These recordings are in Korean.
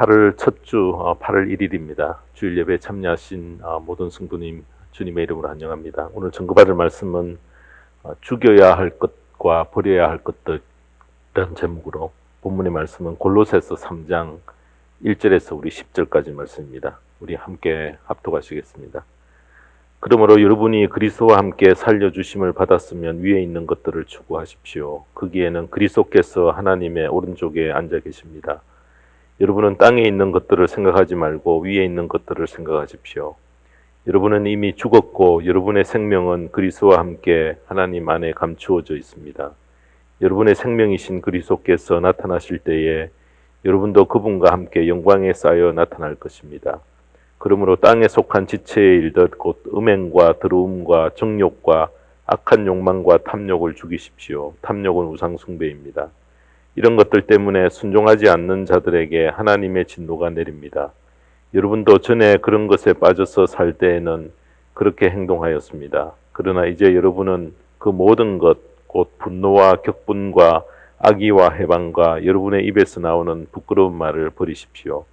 8월 첫 주 8월 1일입니다. 주일 예배에 참여하신 모든 성도님 주님의 이름으로 환영합니다. 오늘 전급받을 말씀은 죽여야 할 것과 버려야 할 것들이라는 제목으로 본문의 말씀은 골로새서 3장 1절에서 우리 10절까지 말씀입니다. 우리 함께 합독하시겠습니다. 그러므로 여러분이 그리스도와 함께 살려주심을 받았으면 위에 있는 것들을 추구하십시오. 거기에는 그리스도께서 하나님의 오른쪽에 앉아 계십니다. 여러분은 땅에 있는 것들을 생각하지 말고 위에 있는 것들을 생각하십시오. 여러분은 이미 죽었고 여러분의 생명은 그리스도와 함께 하나님 안에 감추어져 있습니다. 여러분의 생명이신 그리스도께서 나타나실 때에 여러분도 그분과 함께 영광에 쌓여 나타날 것입니다. 그러므로 땅에 속한 지체의 일들 곧 음행과 더러움과 정욕과 악한 욕망과 탐욕을 죽이십시오. 탐욕은 우상 숭배입니다. 이런 것들 때문에 순종하지 않는 자들에게 하나님의 진노가 내립니다. 여러분도 전에 그런 것에 빠져서 살 때에는 그렇게 행동하였습니다. 그러나 이제 여러분은 그 모든 것, 곧 분노와 격분과 악의와 해방과 여러분의 입에서 나오는 부끄러운 말을 버리십시오.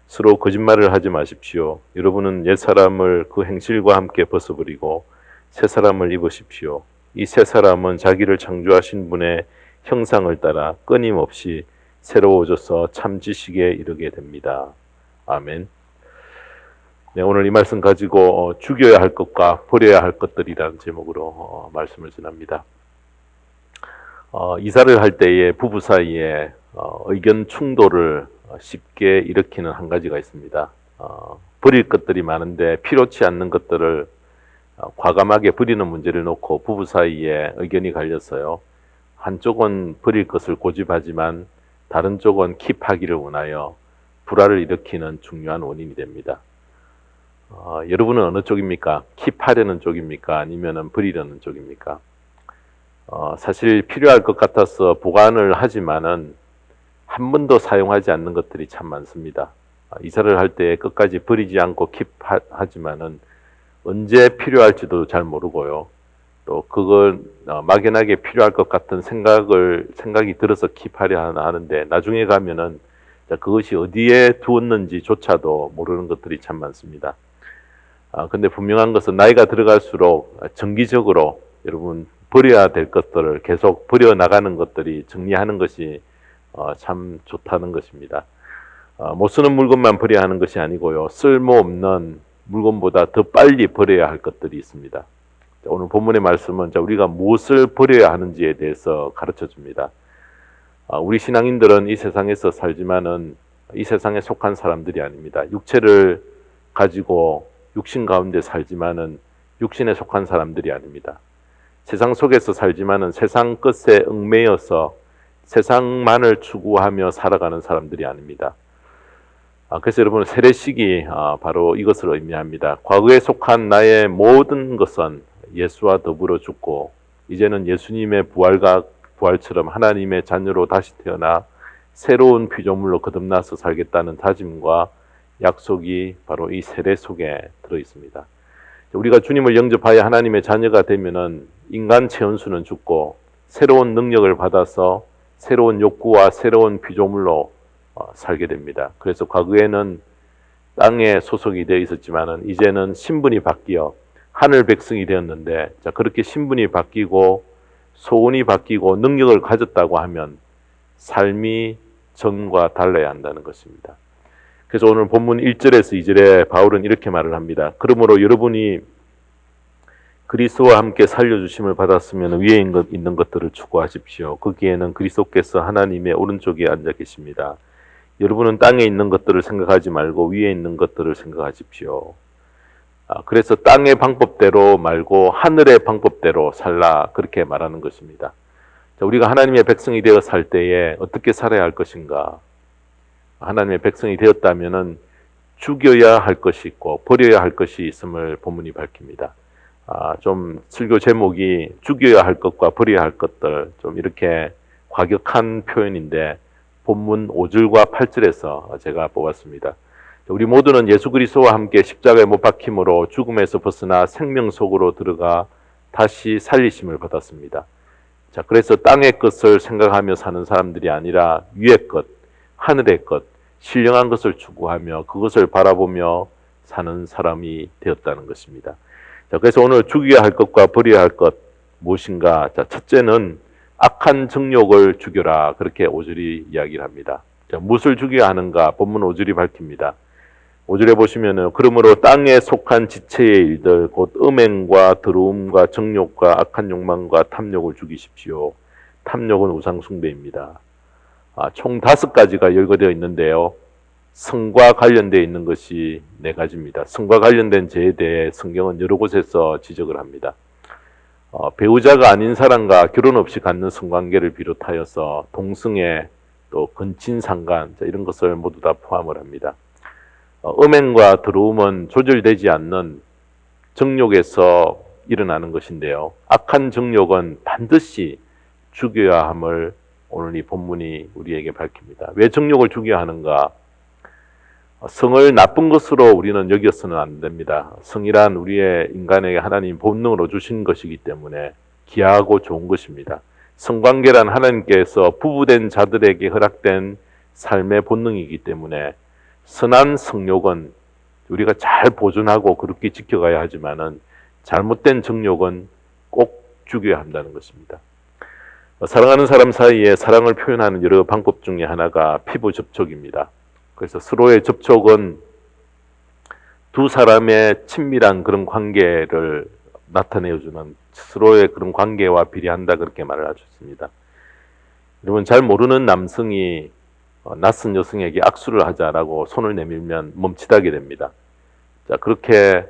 서로 거짓말을 하지 마십시오. 여러분은 옛사람을 그 행실과 함께 벗어버리고 새사람을 입으십시오. 이 새사람은 자기를 창조하신 분의 형상을 따라 끊임없이 새로워져서 참 지식에 이르게 됩니다. 아멘. 네, 오늘 이 말씀 가지고 죽여야 할 것과 버려야 할 것들이라는 제목으로 말씀을 전합니다. 이사를 할 때에 부부 사이에 의견 충돌을 쉽게 일으키는 한 가지가 있습니다. 버릴 것들이 많은데 필요치 않는 것들을 과감하게 버리는 문제를 놓고 부부 사이에 의견이 갈렸어요. 한쪽은 버릴 것을 고집하지만 다른 쪽은 킵하기를 원하여 불화를 일으키는 중요한 원인이 됩니다. 여러분은 어느 쪽입니까? 킵하려는 쪽입니까? 아니면 버리려는 쪽입니까? 사실 필요할 것 같아서 보관을 하지만은 한 번도 사용하지 않는 것들이 참 많습니다. 이사를 할 때 끝까지 버리지 않고 킵하지만은 언제 필요할지도 잘 모르고요. 또 그걸 막연하게 필요할 것 같은 생각이 들어서 킵하려 하는데 나중에 가면은 그것이 어디에 두었는지조차도 모르는 것들이 참 많습니다. 근데 분명한 것은 나이가 들어갈수록 정기적으로 여러분 버려야 될 것들을 계속 버려나가는 것들이 정리하는 것이 참 좋다는 것입니다. 못 쓰는 물건만 버려야 하는 것이 아니고요. 쓸모없는 물건보다 더 빨리 버려야 할 것들이 있습니다. 오늘 본문의 말씀은 우리가 무엇을 버려야 하는지에 대해서 가르쳐 줍니다. 우리 신앙인들은 이 세상에서 살지만은 이 세상에 속한 사람들이 아닙니다. 육체를 가지고 육신 가운데 살지만은 육신에 속한 사람들이 아닙니다. 세상 속에서 살지만은 세상 끝에 얽매여서 세상만을 추구하며 살아가는 사람들이 아닙니다. 그래서 여러분 세례식이 바로 이것을 의미합니다. 과거에 속한 나의 모든 것은 예수와 더불어 죽고 이제는 예수님의 부활처럼 하나님의 자녀로 다시 태어나 새로운 피조물로 거듭나서 살겠다는 다짐과 약속이 바로 이 세례 속에 들어 있습니다. 우리가 주님을 영접하여 하나님의 자녀가 되면은 인간 체온수는 죽고 새로운 능력을 받아서 새로운 욕구와 새로운 피조물로 살게 됩니다. 그래서 과거에는 땅에 소속이 되어 있었지만은 이제는 신분이 바뀌어 하늘 백성이 되었는데 그렇게 신분이 바뀌고 소원이 바뀌고 능력을 가졌다고 하면 삶이 전과 달라야 한다는 것입니다. 그래서 오늘 본문 1절에서 2절에 바울은 이렇게 말을 합니다. 그러므로 여러분이 그리스도와 함께 살려주심을 받았으면 위에 있는 것들을 추구하십시오. 거기에는 그리스도께서 하나님의 오른쪽에 앉아 계십니다. 여러분은 땅에 있는 것들을 생각하지 말고 위에 있는 것들을 생각하십시오. 그래서 땅의 방법대로 말고 하늘의 방법대로 살라 그렇게 말하는 것입니다. 우리가 하나님의 백성이 되어 살 때에 어떻게 살아야 할 것인가? 하나님의 백성이 되었다면은 죽여야 할 것이 있고 버려야 할 것이 있음을 본문이 밝힙니다. 좀 설교 제목이 죽여야 할 것과 버려야 할 것들 좀 이렇게 과격한 표현인데 본문 5절과 8절에서 제가 뽑았습니다. 우리 모두는 예수 그리스도와 함께 십자가에 못 박힘으로 죽음에서 벗어나 생명 속으로 들어가 다시 살리심을 받았습니다. 그래서 땅의 것을 생각하며 사는 사람들이 아니라 위의 것, 하늘의 것, 신령한 것을 추구하며 그것을 바라보며 사는 사람이 되었다는 것입니다. 자, 그래서 오늘 죽여야 할 것과 버려야 할 것 무엇인가? 자, 첫째는 악한 정욕을 죽여라. 그렇게 5절이 이야기를 합니다. 자, 무엇을 죽여야 하는가? 본문 5절이 밝힙니다. 5절에 보시면은 그러므로 땅에 속한 지체의 일들 곧 음행과 더러움과 정욕과 악한 욕망과 탐욕을 죽이십시오. 탐욕은 우상 숭배입니다. 총 5가지가 열거되어 있는데요. 성과 관련되어 있는 것이 4가지입니다. 성과 관련된 죄에 대해 성경은 여러 곳에서 지적을 합니다. 배우자가 아닌 사람과 결혼 없이 갖는 성관계를 비롯하여서 동성애, 또 근친상간 이런 것을 모두 다 포함을 합니다. 음행과 더러움은 조절되지 않는 정욕에서 일어나는 것인데요. 악한 정욕은 반드시 죽여야 함을 오늘 이 본문이 우리에게 밝힙니다. 왜 정욕을 죽여야 하는가? 성을 나쁜 것으로 우리는 여겨서는 안 됩니다. 성이란 우리의 인간에게 하나님 본능으로 주신 것이기 때문에 귀하고 좋은 것입니다. 성관계란 하나님께서 부부된 자들에게 허락된 삶의 본능이기 때문에 선한 성욕은 우리가 잘 보존하고 그렇게 지켜가야 하지만은 잘못된 정욕은 꼭 죽여야 한다는 것입니다. 사랑하는 사람 사이에 사랑을 표현하는 여러 방법 중에 하나가 피부 접촉입니다. 그래서 서로의 접촉은 두 사람의 친밀한 그런 관계를 나타내주는 서로의 그런 관계와 비례한다 그렇게 말을 하셨습니다. 여러분 잘 모르는 남성이 낯선 여성에게 악수를 하자라고 손을 내밀면 멈칫하게 됩니다. 자, 그렇게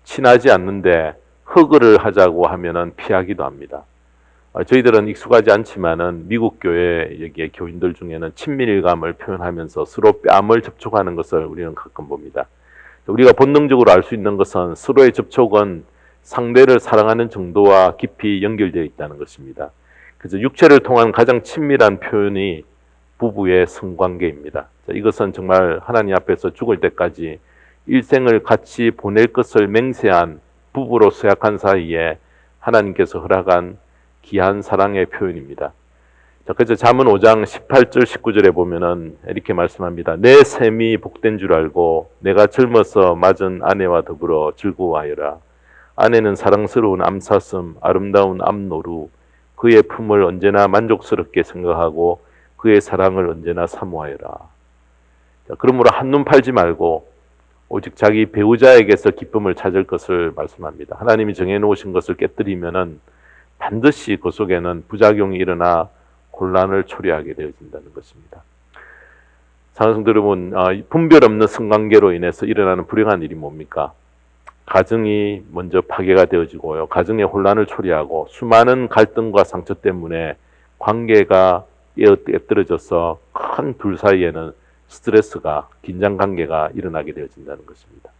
친하지 않는데 허그를 하자고 하면은 피하기도 합니다. 저희들은 익숙하지 않지만은 미국 교회 여기에 교인들 중에는 친밀감을 표현하면서 서로 뺨을 접촉하는 것을 우리는 가끔 봅니다. 우리가 본능적으로 알 수 있는 것은 서로의 접촉은 상대를 사랑하는 정도와 깊이 연결되어 있다는 것입니다. 그래서 육체를 통한 가장 친밀한 표현이 부부의 성관계입니다. 자, 이것은 정말 하나님 앞에서 죽을 때까지 일생을 같이 보낼 것을 맹세한 부부로 서약한 사이에 하나님께서 허락한 귀한 사랑의 표현입니다. 자, 그래서 잠언 5장 18절 19절에 보면은 이렇게 말씀합니다. 내 셈이 복된 줄 알고 내가 젊어서 맞은 아내와 더불어 즐거워하여라. 아내는 사랑스러운 암사슴, 아름다운 암노루, 그의 품을 언제나 만족스럽게 생각하고 그의 사랑을 언제나 사모하여라. 자, 그러므로 한눈 팔지 말고 오직 자기 배우자에게서 기쁨을 찾을 것을 말씀합니다. 하나님이 정해놓으신 것을 깨뜨리면은 반드시 그 속에는 부작용이 일어나 혼란을 초래하게 되어진다는 것입니다. 사랑하는 성도 여러분, 분별 없는 성관계로 인해서 일어나는 불행한 일이 뭡니까? 가정이 먼저 파괴가 되어지고요. 가정의 혼란을 초래하고 수많은 갈등과 상처 때문에 관계가 깨어떨어져서 큰 둘 사이에는 스트레스가, 긴장관계가 일어나게 되어진다는 것입니다.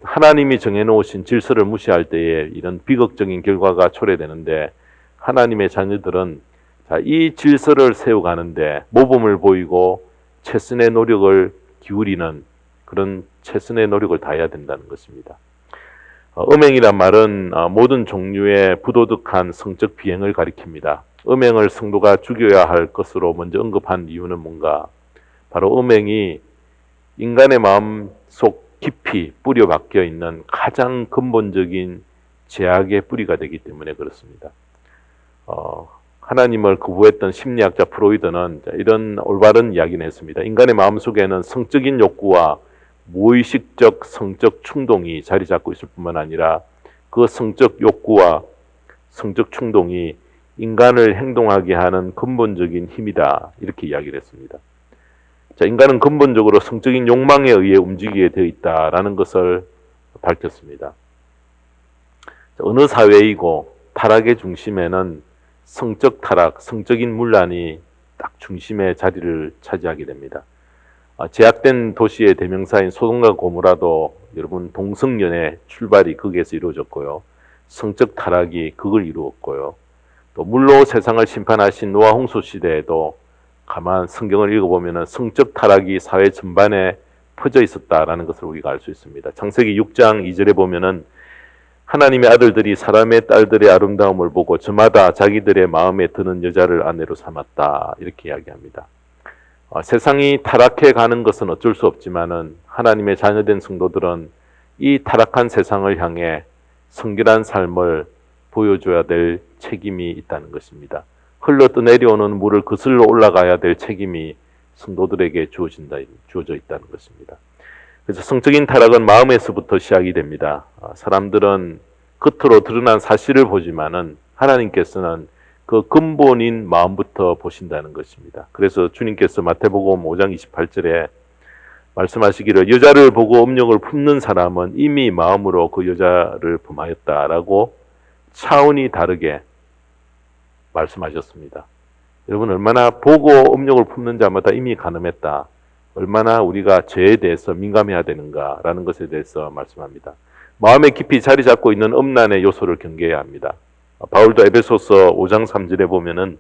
하나님이 정해놓으신 질서를 무시할 때에 이런 비극적인 결과가 초래되는데 하나님의 자녀들은 이 질서를 세워가는데 모범을 보이고 최선의 노력을 기울이는 그런 최선의 노력을 다해야 된다는 것입니다. 음행이란 말은 모든 종류의 부도덕한 성적 비행을 가리킵니다. 음행을 성도가 죽여야 할 것으로 먼저 언급한 이유는 뭔가? 바로 음행이 인간의 마음 속 깊이 뿌려박혀 있는 가장 근본적인 죄악의 뿌리가 되기 때문에 그렇습니다. 하나님을 거부했던 심리학자 프로이드는 이런 올바른 이야기를 했습니다. 인간의 마음속에는 성적인 욕구와 무의식적 성적 충동이 자리 잡고 있을 뿐만 아니라 그 성적 욕구와 성적 충동이 인간을 행동하게 하는 근본적인 힘이다. 이렇게 이야기를 했습니다. 자, 인간은 근본적으로 성적인 욕망에 의해 움직이게 되어 있다라는 것을 밝혔습니다. 어느 사회이고 타락의 중심에는 성적 타락, 성적인 문란이 딱 중심의 자리를 차지하게 됩니다. 제약된 도시의 대명사인 소돔과 고모라도 여러분 동성연의 출발이 거기에서 이루어졌고요. 성적 타락이 그걸 이루었고요. 또 물로 세상을 심판하신 노아 홍수 시대에도 가만 성경을 읽어보면 성적 타락이 사회 전반에 퍼져 있었다라는 것을 우리가 알 수 있습니다. 창세기 6장 2절에 보면은 하나님의 아들들이 사람의 딸들의 아름다움을 보고 저마다 자기들의 마음에 드는 여자를 아내로 삼았다 이렇게 이야기합니다. 세상이 타락해 가는 것은 어쩔 수 없지만은 하나님의 자녀된 성도들은 이 타락한 세상을 향해 성결한 삶을 보여줘야 될 책임이 있다는 것입니다. 흘러 내려오는 물을 거슬러 올라가야 될 책임이 성도들에게 주어져 있다는 것입니다. 그래서 성적인 타락은 마음에서부터 시작이 됩니다. 사람들은 겉으로 드러난 사실을 보지만은 하나님께서는 그 근본인 마음부터 보신다는 것입니다. 그래서 주님께서 마태복음 5장 28절에 말씀하시기를 여자를 보고 음욕을 품는 사람은 이미 마음으로 그 여자를 범하였다라고 차원이 다르게 말씀하셨습니다. 여러분 얼마나 보고 음욕을 품는 자마다 이미 간음했다. 얼마나 우리가 죄에 대해서 민감해야 되는가라는 것에 대해서 말씀합니다. 마음에 깊이 자리 잡고 있는 음란의 요소를 경계해야 합니다. 바울도 에베소서 5장 3절에 보면은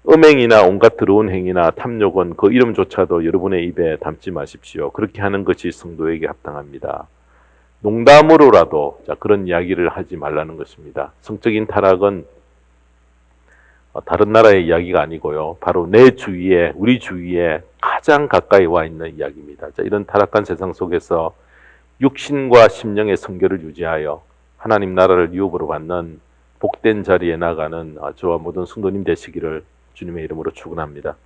음행이나 온갖 더러운 행위나 탐욕은 그 이름조차도 여러분의 입에 담지 마십시오. 그렇게 하는 것이 성도에게 합당합니다. 농담으로라도 그런 이야기를 하지 말라는 것입니다. 성적인 타락은 다른 나라의 이야기가 아니고요. 바로 내 주위에, 우리 주위에 가장 가까이 와 있는 이야기입니다. 이런 타락한 세상 속에서 육신과 심령의 성결을 유지하여 하나님 나라를 유업으로 받는 복된 자리에 나가는 저와 모든 성도님 되시기를 주님의 이름으로 축원합니다.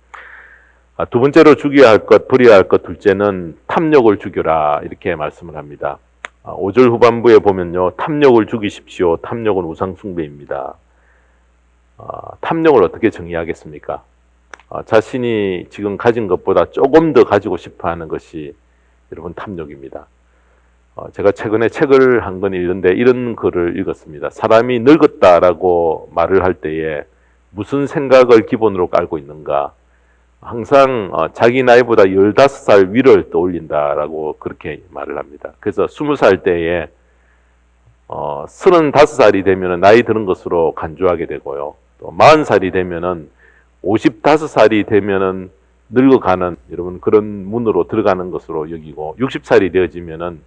두 번째로 죽여야 할 것, 버려야 할 것, 둘째는 탐욕을 죽여라 이렇게 말씀을 합니다. 5절 후반부에 보면요. 탐욕을 죽이십시오. 탐욕은 우상숭배입니다. 탐욕을 어떻게 정의하겠습니까? 자신이 지금 가진 것보다 조금 더 가지고 싶어 하는 것이 여러분 탐욕입니다. 제가 최근에 책을 한 권 읽는데 이런 글을 읽었습니다. 사람이 늙었다라고 말을 할 때에 무슨 생각을 기본으로 깔고 있는가? 항상 자기 나이보다 15살 위를 떠올린다라고 그렇게 말을 합니다. 그래서 20살 때에 35살이 되면 나이 드는 것으로 간주하게 되고요. 또 40살이 되면은 55살이 되면은 늙어가는 여러분 그런 문으로 들어가는 것으로 여기고 60살이 되어지면은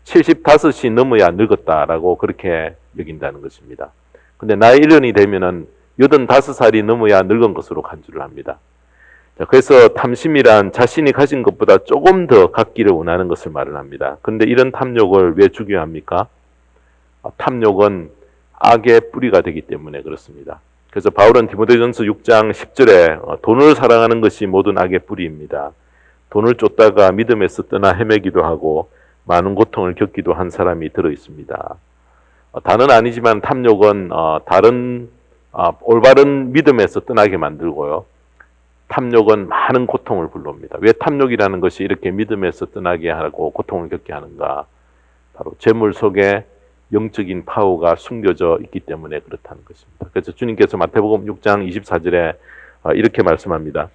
75이 넘어야 늙었다라고 그렇게 여긴다는 것입니다. 근데 나이 1년이 되면은 85살이 넘어야 늙은 것으로 간주를 합니다. 그래서 탐심이란 자신이 가진 것보다 조금 더 갖기를 원하는 것을 말을 합니다. 그런데 이런 탐욕을 왜 죽여야 합니까? 탐욕은 악의 뿌리가 되기 때문에 그렇습니다. 그래서 바울은 디모데전서 6장 10절에 돈을 사랑하는 것이 모든 악의 뿌리입니다. 돈을 쫓다가 믿음에서 떠나 헤매기도 하고 많은 고통을 겪기도 한 사람이 들어 있습니다. 다는 아니지만 탐욕은 올바른 믿음에서 떠나게 만들고요. 탐욕은 많은 고통을 불러옵니다. 왜 탐욕이라는 것이 이렇게 믿음에서 떠나게 하고 고통을 겪게 하는가? 바로 재물 속에 영적인 파워가 숨겨져 있기 때문에 그렇다는 것입니다. 그래서 주님께서 마태복음 6장 24절에 이렇게 말씀합니다.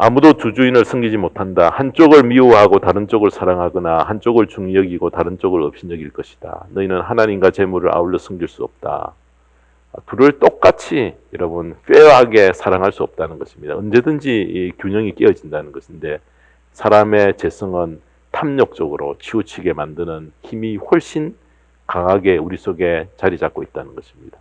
아무도 두 주인을 섬기지 못한다. 한쪽을 미워하고 다른 쪽을 사랑하거나 한쪽을 중히 여기고 다른 쪽을 없이 여길 것이다. 너희는 하나님과 재물을 아울러 섬길 수 없다. 둘을 똑같이 여러분 페어하게 사랑할 수 없다는 것입니다. 언제든지 이 균형이 깨어진다는 것인데 사람의 재성은 탐욕적으로 치우치게 만드는 힘이 훨씬 강하게 우리 속에 자리 잡고 있다는 것입니다.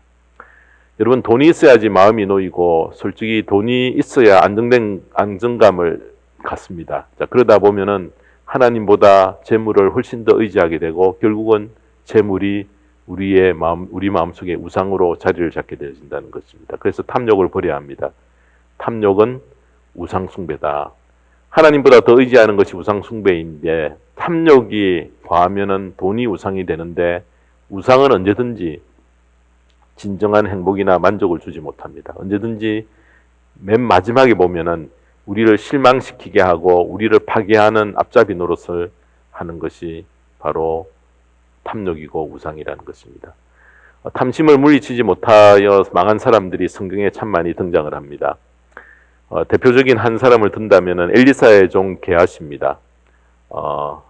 여러분 돈이 있어야지 마음이 놓이고 솔직히 돈이 있어야 안정감을 갖습니다. 그러다 보면은 하나님보다 재물을 훨씬 더 의지하게 되고 결국은 재물이 우리 마음속에 우상으로 자리를 잡게 되어진다는 것입니다. 그래서 탐욕을 버려야 합니다. 탐욕은 우상숭배다. 하나님보다 더 의지하는 것이 우상숭배인데 탐욕이 과하면은 돈이 우상이 되는데 우상은 언제든지 진정한 행복이나 만족을 주지 못합니다. 언제든지 맨 마지막에 보면은 우리를 실망시키게 하고 우리를 파괴하는 앞잡이 노릇을 하는 것이 바로 탐욕이고 우상이라는 것입니다. 탐심을 물리치지 못하여 망한 사람들이 성경에 참 많이 등장을 합니다. 대표적인 한 사람을 든다면 엘리사의 종 게하시입니다.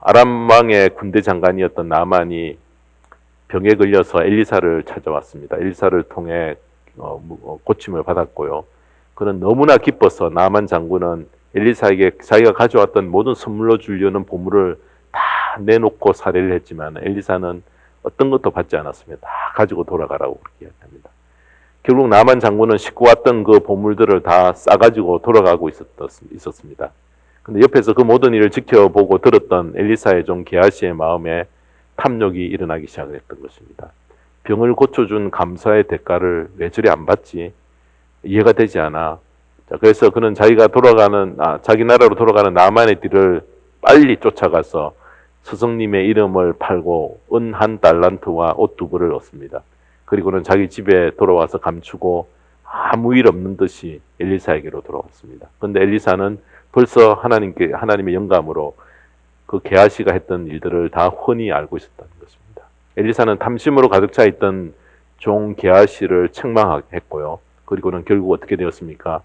아람 왕의 군대 장관이었던 나만이 병에 걸려서 엘리사를 찾아왔습니다. 엘리사를 통해 고침을 받았고요. 그는 너무나 기뻐서 나만 장군은 엘리사에게 자기가 가져왔던 모든 선물로 주려는 보물을 다 내놓고 살해를 했지만 엘리사는 어떤 것도 받지 않았습니다. 다 가지고 돌아가라고 그렇게 이야기합니다. 결국 나만 장군은 싣고 왔던 그 보물들을 다 싸가지고 돌아가고 있었습니다. 근데 옆에서 그 모든 일을 지켜보고 들었던 엘리사의 종 게하시의 마음에 탐욕이 일어나기 시작했던 것입니다. 병을 고쳐준 감사의 대가를 왜 저리 안 받지? 이해가 되지 않아. 자, 그래서 그는 자기 나라로 돌아가는 나만의 뒤를 빨리 쫓아가서 스승님의 이름을 팔고 은 1달란트와 옷 2벌을 얻습니다. 그리고는 자기 집에 돌아와서 감추고 아무 일 없는 듯이 엘리사에게로 돌아왔습니다. 그런데 엘리사는 벌써 하나님의 영감으로 그 게하시가 했던 일들을 다 훤히 알고 있었다는 것입니다. 엘리사는 탐심으로 가득 차 있던 종 게하시를 책망했고요. 그리고는 결국 어떻게 되었습니까?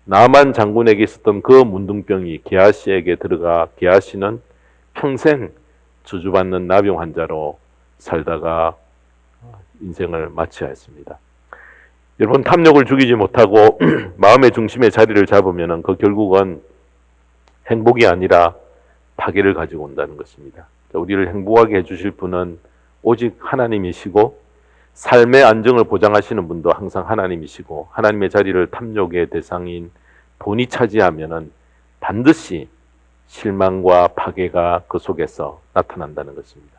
나만 장군에게 있었던 그 문둥병이 게하시에게 들어가 게하시는 평생 저주받는 나병 환자로 살다가 인생을 마쳐야 했습니다. 여러분, 탐욕을 죽이지 못하고 마음의 중심의 자리를 잡으면 그 결국은 행복이 아니라 파괴를 가지고 온다는 것입니다. 우리를 행복하게 해주실 분은 오직 하나님이시고 삶의 안정을 보장하시는 분도 항상 하나님이시고 하나님의 자리를 탐욕의 대상인 돈이 차지하면 반드시 실망과 파괴가 그 속에서 나타난다는 것입니다.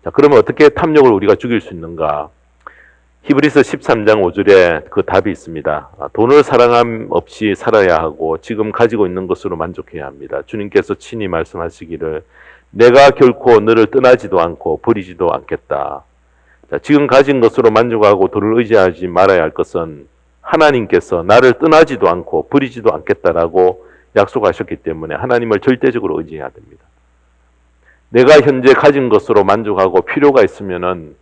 자, 그러면 어떻게 탐욕을 우리가 죽일 수 있는가? 히브리서 13장 5절에 그 답이 있습니다. 돈을 사랑함 없이 살아야 하고 지금 가지고 있는 것으로 만족해야 합니다. 주님께서 친히 말씀하시기를 내가 결코 너를 떠나지도 않고 버리지도 않겠다. 자, 지금 가진 것으로 만족하고 돈을 의지하지 말아야 할 것은 하나님께서 나를 떠나지도 않고 버리지도 않겠다라고 약속하셨기 때문에 하나님을 절대적으로 의지해야 됩니다. 내가 현재 가진 것으로 만족하고 필요가 있으면은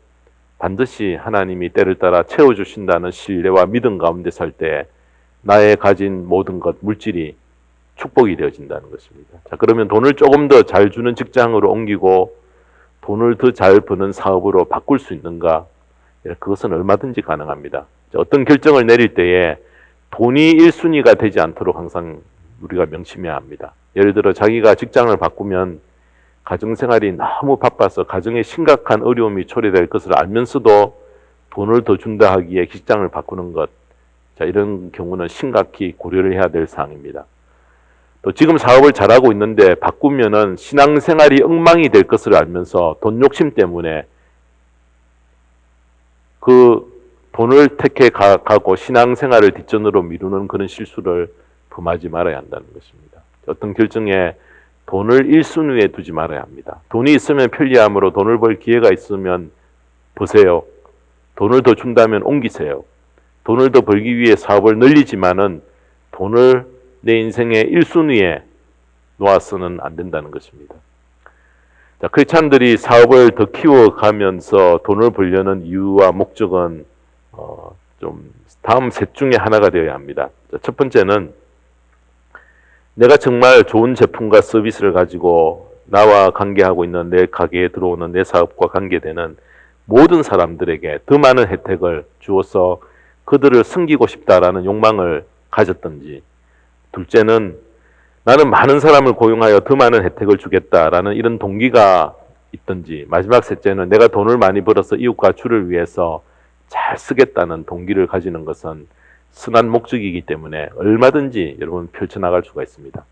반드시 하나님이 때를 따라 채워주신다는 신뢰와 믿음 가운데 살 때 나의 가진 모든 것, 물질이 축복이 되어진다는 것입니다. 자, 그러면 돈을 조금 더 잘 주는 직장으로 옮기고 돈을 더 잘 버는 사업으로 바꿀 수 있는가? 그것은 얼마든지 가능합니다. 자, 어떤 결정을 내릴 때에 돈이 1순위가 되지 않도록 항상 우리가 명심해야 합니다. 예를 들어 자기가 직장을 바꾸면 가정생활이 너무 바빠서 가정에 심각한 어려움이 초래될 것을 알면서도 돈을 더 준다 하기에 직장을 바꾸는 것, 자, 이런 경우는 심각히 고려를 해야 될 사항입니다. 또 지금 사업을 잘하고 있는데 바꾸면은 신앙생활이 엉망이 될 것을 알면서 돈 욕심 때문에 그 돈을 택해 가고 신앙생활을 뒷전으로 미루는 그런 실수를 범하지 말아야 한다는 것입니다. 어떤 결정에 돈을 1순위에 두지 말아야 합니다. 돈이 있으면 편리함으로 돈을 벌 기회가 있으면 버세요. 돈을 더 준다면 옮기세요. 돈을 더 벌기 위해 사업을 늘리지만은 돈을 내 인생의 1순위에 놓아서는 안 된다는 것입니다. 자, 크리스찬들이 사업을 더 키워가면서 돈을 벌려는 이유와 목적은 좀 다음 셋 중에 하나가 되어야 합니다. 자, 첫 번째는 내가 정말 좋은 제품과 서비스를 가지고 나와 관계하고 있는 내 가게에 들어오는 내 사업과 관계되는 모든 사람들에게 더 많은 혜택을 주어서 그들을 섬기고 싶다라는 욕망을 가졌던지, 둘째는 나는 많은 사람을 고용하여 더 많은 혜택을 주겠다라는 이런 동기가 있던지, 마지막 셋째는 내가 돈을 많이 벌어서 이웃과 주를 위해서 잘 쓰겠다는 동기를 가지는 것은 선한 목적이기 때문에 얼마든지 여러분 펼쳐나갈 수가 있습니다.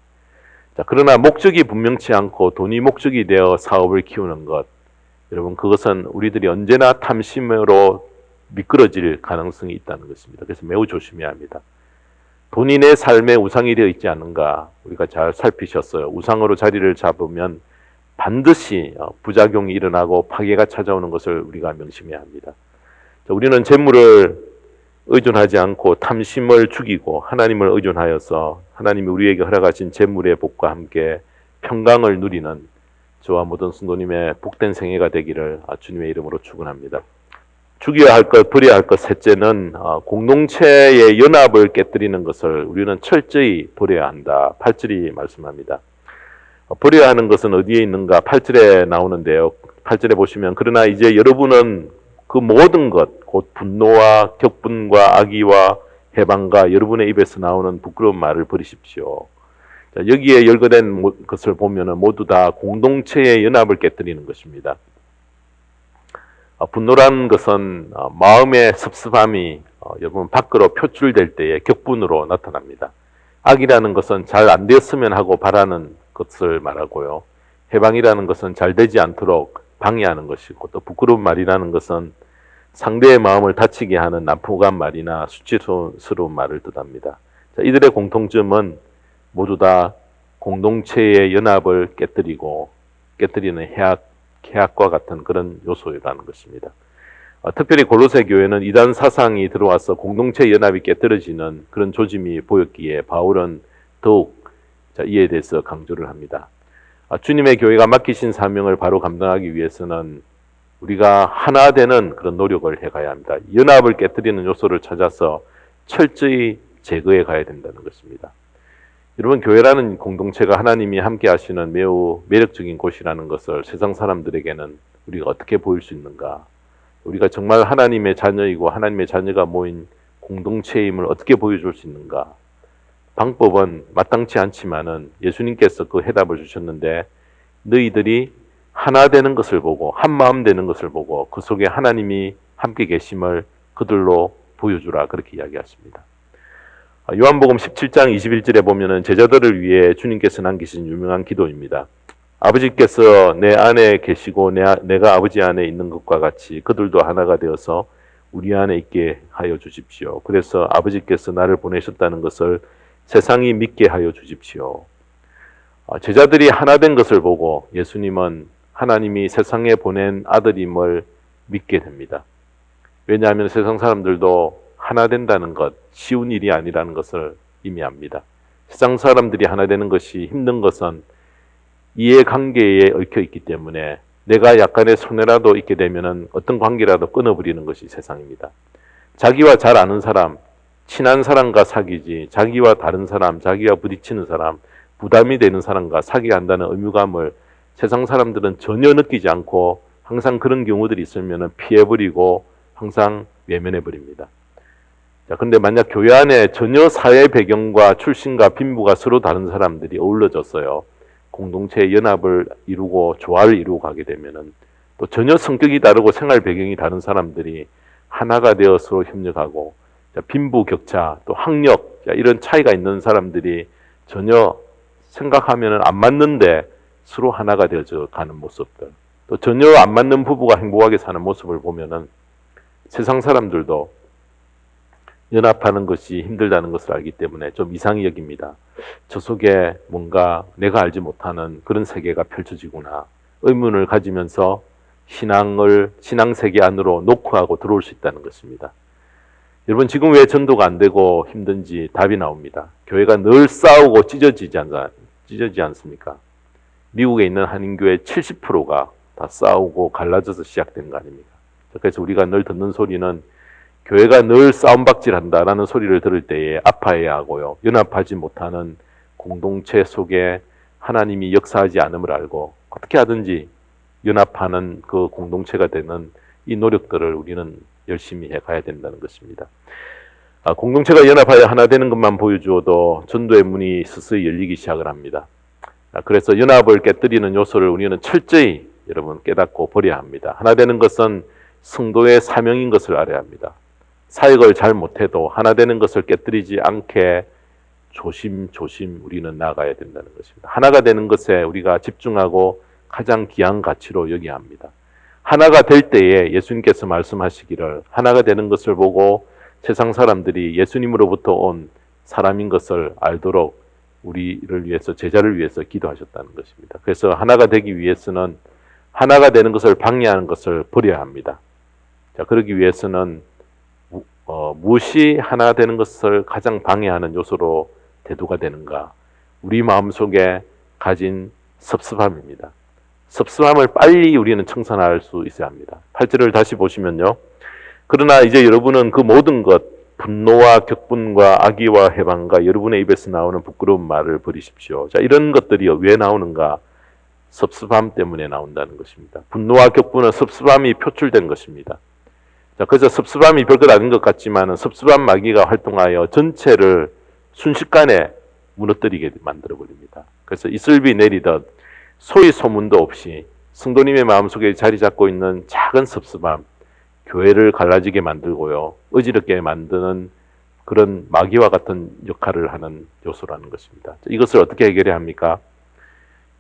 자, 그러나 목적이 분명치 않고 돈이 목적이 되어 사업을 키우는 것, 여러분 그것은 우리들이 언제나 탐심으로 미끄러질 가능성이 있다는 것입니다. 그래서 매우 조심해야 합니다. 돈이 내 삶의 우상이 되어 있지 않은가 우리가 잘 살피셨어요. 우상으로 자리를 잡으면 반드시 부작용이 일어나고 파괴가 찾아오는 것을 우리가 명심해야 합니다. 자, 우리는 재물을 의존하지 않고 탐심을 죽이고 하나님을 의존하여서 하나님이 우리에게 허락하신 재물의 복과 함께 평강을 누리는 저와 모든 성도님의 복된 생애가 되기를 주님의 이름으로 축원합니다. 죽여야 할 것, 버려야 할 것 셋째는 공동체의 연합을 깨뜨리는 것을 우리는 철저히 버려야 한다. 8절이 말씀합니다. 버려야 하는 것은 어디에 있는가? 8절에 나오는데요. 8절에 보시면 그러나 이제 여러분은 그 모든 것, 곧 분노와 격분과 악의와 해방과 여러분의 입에서 나오는 부끄러운 말을 버리십시오. 자, 여기에 열거된 것을 보면 모두 다 공동체의 연합을 깨뜨리는 것입니다. 분노라는 것은 마음의 섭섭함이 여러분 밖으로 표출될 때에 격분으로 나타납니다. 악이라는 것은 잘 안 되었으면 하고 바라는 것을 말하고요. 해방이라는 것은 잘 되지 않도록 방해하는 것이고, 또 부끄러운 말이라는 것은 상대의 마음을 다치게 하는 난폭한 말이나 수치스러운 말을 뜻합니다. 자, 이들의 공통점은 모두 다 공동체의 연합을 깨뜨리는 해악과 같은 그런 요소라는 것입니다. 특별히 골로새 교회는 이단 사상이 들어와서 공동체 연합이 깨뜨려지는 그런 조짐이 보였기에 바울은 더욱 이에 대해서 강조를 합니다. 주님의 교회가 맡기신 사명을 바로 감당하기 위해서는 우리가 하나 되는 그런 노력을 해가야 합니다. 연합을 깨뜨리는 요소를 찾아서 철저히 제거해 가야 된다는 것입니다. 여러분, 교회라는 공동체가 하나님이 함께 하시는 매우 매력적인 곳이라는 것을 세상 사람들에게는 우리가 어떻게 보일 수 있는가? 우리가 정말 하나님의 자녀이고 하나님의 자녀가 모인 공동체임을 어떻게 보여줄 수 있는가? 방법은 마땅치 않지만은 예수님께서 그 해답을 주셨는데, 너희들이 하나 되는 것을 보고 한 마음 되는 것을 보고 그 속에 하나님이 함께 계심을 그들로 보여주라, 그렇게 이야기하십니다. 요한복음 17장 21절에 보면은 제자들을 위해 주님께서 남기신 유명한 기도입니다. 아버지께서 내 안에 계시고 내가 아버지 안에 있는 것과 같이 그들도 하나가 되어서 우리 안에 있게 하여 주십시오. 그래서 아버지께서 나를 보내셨다는 것을 세상이 믿게 하여 주십시오. 제자들이 하나 된 것을 보고 예수님은 하나님이 세상에 보낸 아들임을 믿게 됩니다. 왜냐하면 세상 사람들도 하나 된다는 것, 쉬운 일이 아니라는 것을 이미 압니다. 세상 사람들이 하나 되는 것이 힘든 것은 이해관계에 얽혀 있기 때문에 내가 약간의 손해라도 있게 되면 어떤 관계라도 끊어버리는 것이 세상입니다. 자기와 잘 아는 사람, 친한 사람과 사귀지, 자기와 다른 사람, 자기와 부딪히는 사람, 부담이 되는 사람과 사귀어야 한다는 의무감을 세상 사람들은 전혀 느끼지 않고 항상 그런 경우들이 있으면 피해버리고 항상 외면해버립니다. 자, 근데 만약 교회 안에 전혀 사회 배경과 출신과 빈부가 서로 다른 사람들이 어우러졌어요. 공동체의 연합을 이루고 조화를 이루고 가게 되면은 또 전혀 성격이 다르고 생활 배경이 다른 사람들이 하나가 되어 서로 협력하고, 빈부 격차, 또 학력, 이런 차이가 있는 사람들이 전혀 생각하면은 안 맞는데 서로 하나가 되어져 가는 모습들, 또 전혀 안 맞는 부부가 행복하게 사는 모습을 보면은 세상 사람들도 연합하는 것이 힘들다는 것을 알기 때문에 좀 이상히 여깁니다. 저 속에 뭔가 내가 알지 못하는 그런 세계가 펼쳐지구나, 의문을 가지면서 신앙 세계 안으로 노크하고 들어올 수 있다는 것입니다. 여러분, 지금 왜 전도가 안 되고 힘든지 답이 나옵니다. 교회가 늘 싸우고 찢어지지 않습니까? 미국에 있는 한인교회 70%가 다 싸우고 갈라져서 시작된 거 아닙니까? 그래서 우리가 늘 듣는 소리는 교회가 늘 싸움박질한다라는 소리를 들을 때에 아파해야 하고요. 연합하지 못하는 공동체 속에 하나님이 역사하지 않음을 알고 어떻게 하든지 연합하는 그 공동체가 되는 이 노력들을 우리는 열심히 해가야 된다는 것입니다. 공동체가 연합하여 하나 되는 것만 보여주어도 전도의 문이 서서히 열리기 시작을 합니다. 그래서 연합을 깨뜨리는 요소를 우리는 철저히 여러분 깨닫고 버려야 합니다. 하나 되는 것은 성도의 사명인 것을 알아야 합니다. 사역을 잘 못해도 하나 되는 것을 깨뜨리지 않게 조심조심 우리는 나아가야 된다는 것입니다. 하나가 되는 것에 우리가 집중하고 가장 귀한 가치로 여겨야 합니다. 하나가 될 때에 예수님께서 말씀하시기를 하나가 되는 것을 보고 세상 사람들이 예수님으로부터 온 사람인 것을 알도록 우리를 위해서, 제자를 위해서 기도하셨다는 것입니다. 그래서 하나가 되기 위해서는 하나가 되는 것을 방해하는 것을 버려야 합니다. 자, 그러기 위해서는 무엇이 하나 되는 것을 가장 방해하는 요소로 대두가 되는가? 우리 마음속에 가진 섭섭함입니다. 섭섭함을 빨리 우리는 청산할 수 있어야 합니다. 8절을 다시 보시면요. 그러나 이제 여러분은 그 모든 것, 분노와 격분과 악의와 해방과 여러분의 입에서 나오는 부끄러운 말을 버리십시오. 자, 이런 것들이 왜 나오는가? 섭섭함 때문에 나온다는 것입니다. 분노와 격분은 섭섭함이 표출된 것입니다. 자, 그래서 섭섭함이 별것 아닌 것 같지만 섭섭한 마귀가 활동하여 전체를 순식간에 무너뜨리게 만들어버립니다. 그래서 이슬비 내리듯 소위 소문도 없이 성도님의 마음속에 자리 잡고 있는 작은 섭섭함, 교회를 갈라지게 만들고요. 어지럽게 만드는 그런 마귀와 같은 역할을 하는 요소라는 것입니다. 이것을 어떻게 해결해야 합니까?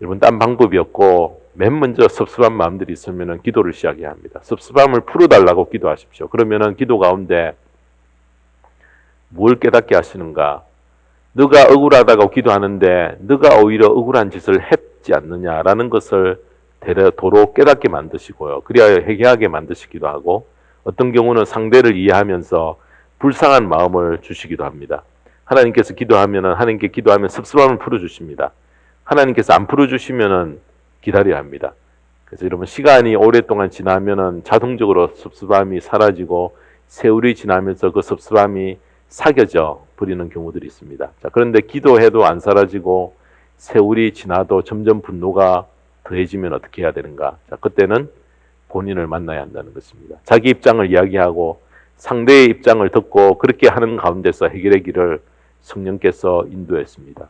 여러분, 딴 방법이 없고 맨 먼저 섭섭한 마음들이 있으면 기도를 시작해야 합니다. 섭섭함을 풀어달라고 기도하십시오. 그러면 기도 가운데 뭘 깨닫게 하시는가? 너가 억울하다고 기도하는데 너가 오히려 억울한 짓을 했지 않느냐라는 것을 도로 깨닫게 만드시고요. 그래야 회개하게 만드시기도 하고, 어떤 경우는 상대를 이해하면서 불쌍한 마음을 주시기도 합니다. 하나님께서 기도하면은, 하나님께 기도하면 섭섭함을 풀어주십니다. 하나님께서 안 풀어주시면은 기다려야 합니다. 그래서 여러분, 시간이 오랫동안 지나면은 자동적으로 섭섭함이 사라지고 세월이 지나면서 그 섭섭함이 사겨져 버리는 경우들이 있습니다. 자, 그런데 기도해도 안 사라지고 세월이 지나도 점점 분노가 더해지면 어떻게 해야 되는가? 자, 그때는 본인을 만나야 한다는 것입니다. 자기 입장을 이야기하고 상대의 입장을 듣고 그렇게 하는 가운데서 해결의 길을 성령께서 인도했습니다.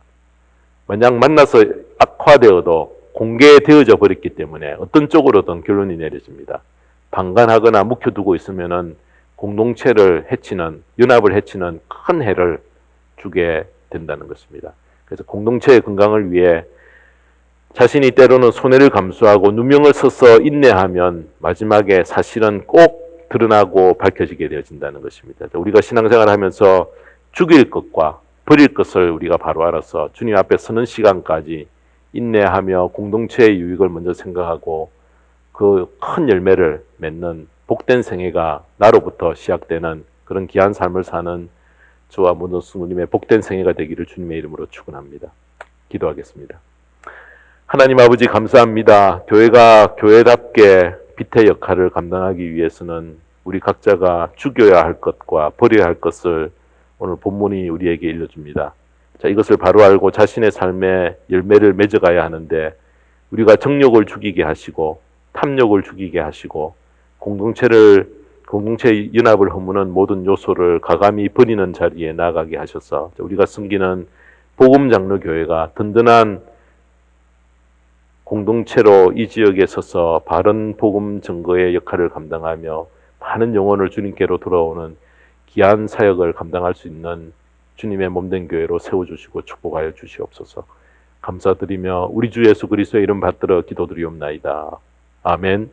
만약 만나서 악화되어도 공개되어져 버렸기 때문에 어떤 쪽으로든 결론이 내려집니다. 방관하거나 묵혀두고 있으면은 공동체를 해치는, 연합을 해치는 큰 해를 주게 된다는 것입니다. 그래서 공동체의 건강을 위해 자신이 때로는 손해를 감수하고 누명을 써서 인내하면 마지막에 사실은 꼭 드러나고 밝혀지게 되어진다는 것입니다. 우리가 신앙생활을 하면서 죽일 것과 버릴 것을 우리가 바로 알아서 주님 앞에 서는 시간까지 인내하며 공동체의 유익을 먼저 생각하고 그 큰 열매를 맺는 복된 생애가 나로부터 시작되는 그런 귀한 삶을 사는 저와 모든 성도님의 복된 생애가 되기를 주님의 이름으로 축원합니다. 기도하겠습니다. 하나님 아버지, 감사합니다. 교회가 교회답게 빛의 역할을 감당하기 위해서는 우리 각자가 죽여야 할 것과 버려야 할 것을 오늘 본문이 우리에게 일러줍니다. 자, 이것을 바로 알고 자신의 삶에 열매를 맺어가야 하는데, 우리가 정욕을 죽이게 하시고 탐욕을 죽이게 하시고 공동체의 연합을 허무는 모든 요소를 가감히 버리는 자리에 나가게 하셔서 우리가 섬기는 복음장로교회가 든든한 공동체로 이 지역에 서서 바른 복음 증거의 역할을 감당하며 많은 영혼을 주님께로 돌아오는 귀한 사역을 감당할 수 있는 주님의 몸된 교회로 세워주시고 축복하여 주시옵소서. 감사드리며 우리 주 예수 그리스도의 이름 받들어 기도드리옵나이다. 아멘.